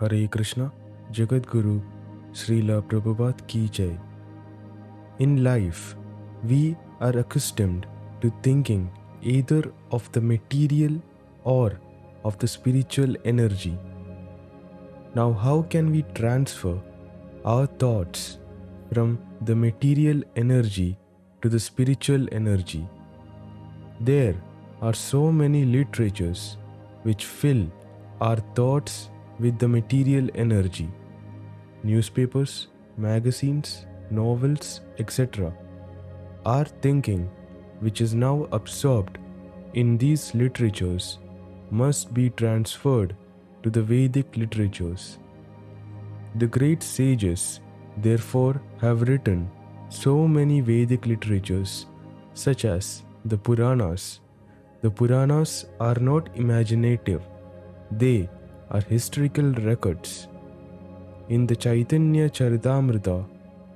Hare Krishna, Jagat Guru, Srila Prabhupada Ki Jai. In life, we are accustomed to thinking either of the material or of the spiritual energy. Now, how can we transfer our thoughts from the material energy to the spiritual energy? There are so many literatures which fill our thoughts with the material energy. Newspapers, magazines, novels, etc. Our thinking, which is now absorbed in these literatures, must be transferred to the Vedic literatures. The great sages, therefore, have written so many Vedic literatures, such as the Puranas. The Puranas are not imaginative, they are historical records. In the Chaitanya Charitamrita,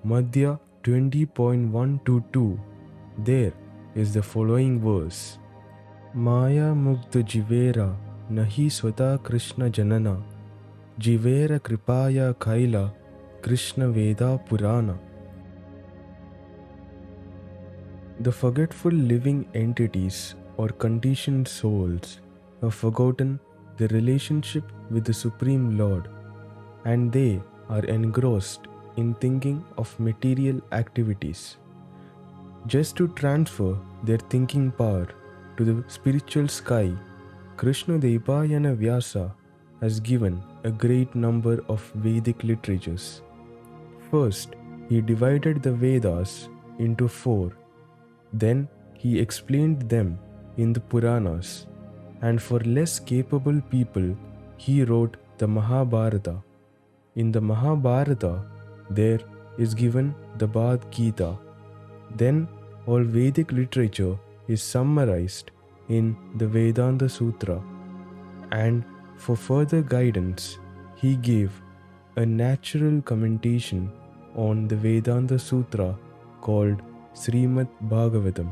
Madhya 20.122, there is the following verse: Maya Mugdha Jivera Nahi Swata Krishna Janana Jivera Kripaya Kaila Krishna Veda Purana. The forgetful living entities or conditioned souls have forgotten the relationship with the Supreme Lord, and they are engrossed in thinking of material activities. Just to transfer their thinking power to the spiritual sky, Krishna Dvaipayana Vyasa has given a great number of Vedic literatures. First, he divided the Vedas into 4. Then he explained them in the Puranas, and for less capable people, he wrote the Mahabharata. In the Mahabharata, there is given the Bhagavad Gita. Then all Vedic literature is summarized in the Vedanta Sutra, and for further guidance, he gave a natural commentation on the Vedanta Sutra called Srimad Bhagavatam.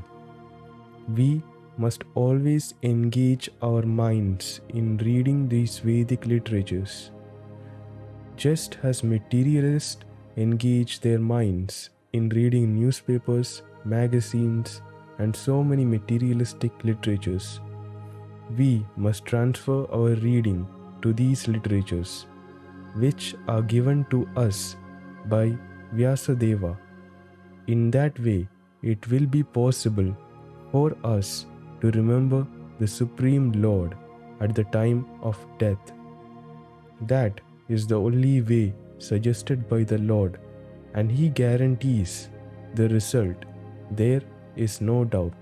We must always engage our minds in reading these Vedic literatures. Just as materialists engage their minds in reading newspapers, magazines, and so many materialistic literatures, we must transfer our reading to these literatures, which are given to us by Vyasadeva. In that way, it will be possible for us to remember the Supreme Lord at the time of death. That is the only way suggested by the Lord, and He guarantees the result. There is no doubt.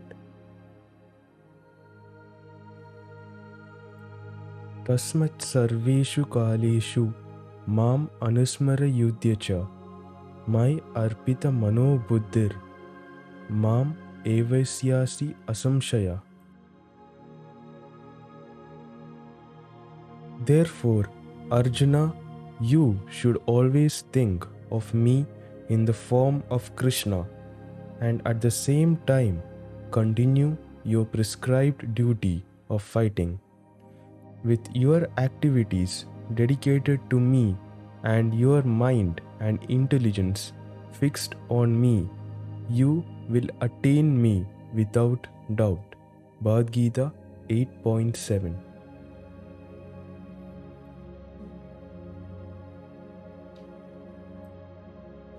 Tasmat sarveshu kaleshu mam anusmara yudhyacha mai arpita mano buddhir mam evasyasi asamshaya. Therefore, Arjuna, you should always think of me in the form of Krishna, and at the same time continue your prescribed duty of fighting. With your activities dedicated to me and your mind and intelligence fixed on me, you will attain me without doubt. Bhagavad Gita 8.7.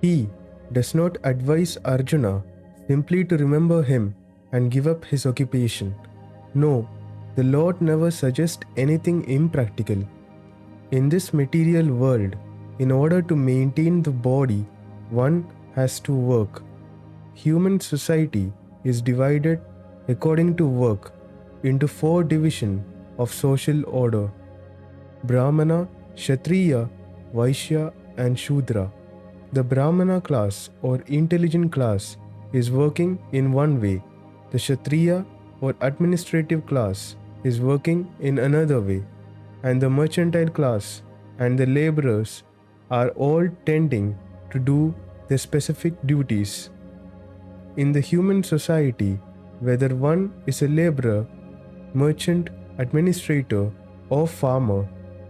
He does not advise Arjuna simply to remember him and give up his occupation. No, the Lord never suggests anything impractical. In this material world, in order to maintain the body, one has to work. Human society is divided according to work into 4 divisions of social order: Brahmana, Kshatriya, Vaishya, and Shudra. The Brahmana class or intelligent class is working in one way. The Kshatriya or administrative class is working in another way, and the mercantile class and the laborers are all tending to do their specific duties. In the human society, whether one is a laborer, merchant, administrator, or farmer,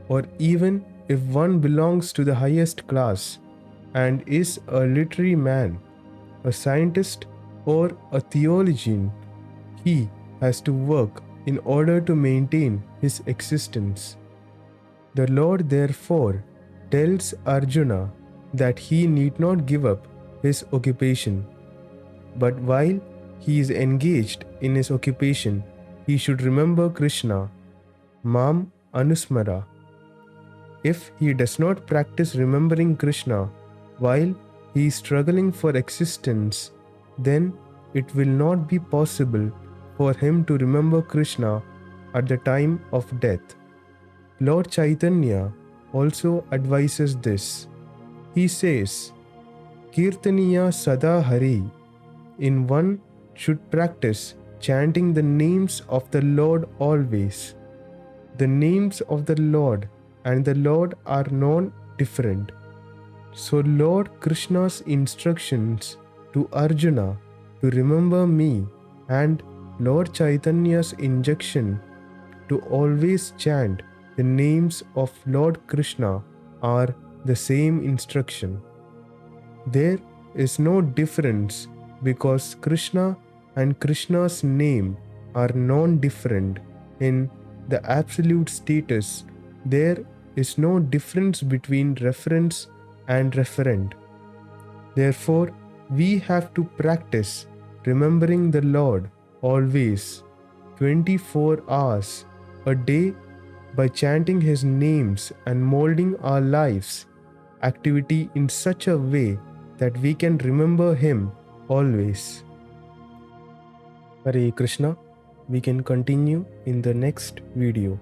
or even if one belongs to the highest class and is a literary man, a scientist, or a theologian, he has to work in order to maintain his existence. The Lord therefore tells Arjuna that he need not give up his occupation, but while he is engaged in his occupation, he should remember Krishna, Mam Anusmara. If he does not practice remembering Krishna while he is struggling for existence, then it will not be possible for him to remember Krishna at the time of death. Lord Chaitanya also advises this. He says, Kirtaniya Sada Hari. In one should practice chanting the names of the Lord always. The names of the Lord and the Lord are non-different. So Lord Krishna's instructions to Arjuna to remember me and Lord Chaitanya's injunction to always chant the names of Lord Krishna are the same instruction. There is no difference because Krishna and Krishna's name are non-different in the absolute status. There is no difference between reference and referent. Therefore, we have to practice remembering the Lord always, 24 hours a day, by chanting His names and molding our lives activity in such a way that we can remember Him always. Hare Krishna. We can continue in the next video.